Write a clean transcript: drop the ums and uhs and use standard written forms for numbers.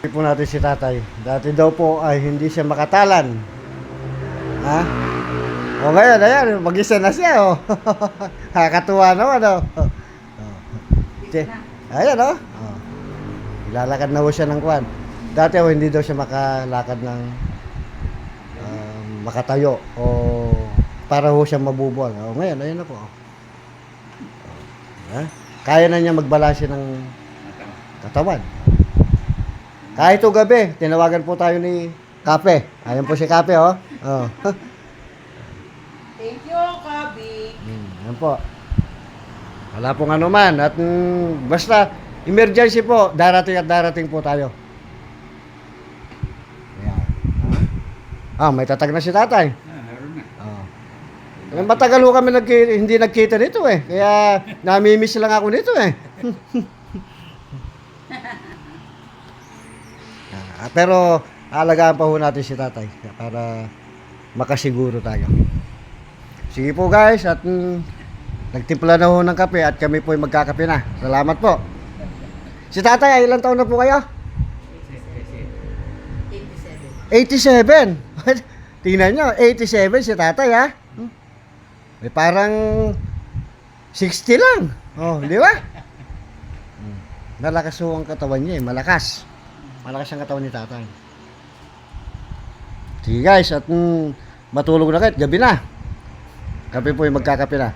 Kausapin po natin si tatay. Dati daw po ay hindi siya makatalan. Ha? O ngayon, ayan, mag-isa na siya, oh. Nakakatuwa naman, oh. Ayan, oh. Ilalakad na ho siya ng kwan. Dati, oh, hindi daw siya makalakad ng makatayo o para ho siya mabubuwal. O ngayon, ayan na po. Kaya na niya magbalanse ng katawan. Kahit o gabi, tinawagan po tayo ni Kape. Ayan po si Kape, oh. Thank you, Kabi. Ayan po. Wala pong anuman. At basta, emergency po, darating at darating po tayo. Ayan. May tatag na si tatay. Meron na. Matagal ho kami hindi nagkita nito eh. Kaya namimiss lang ako nito eh. Pero alagaan pa ho natin si tatay para makasiguro tayo. Sige po guys, at nagtimpla na ho ng kape at kami po ay magkakape na. Salamat po. Si tatay, ilang taon na po kayo? 87. 87? Tingnan nyo, 87 si tatay ha. May parang 60 lang. Oh, di ba? Malakas ho ang katawan niya eh, malakas. Malakas ang katawan ni tatay. Sige guys, at matulog na kayo, gabi na. Kami po ay magkakape na.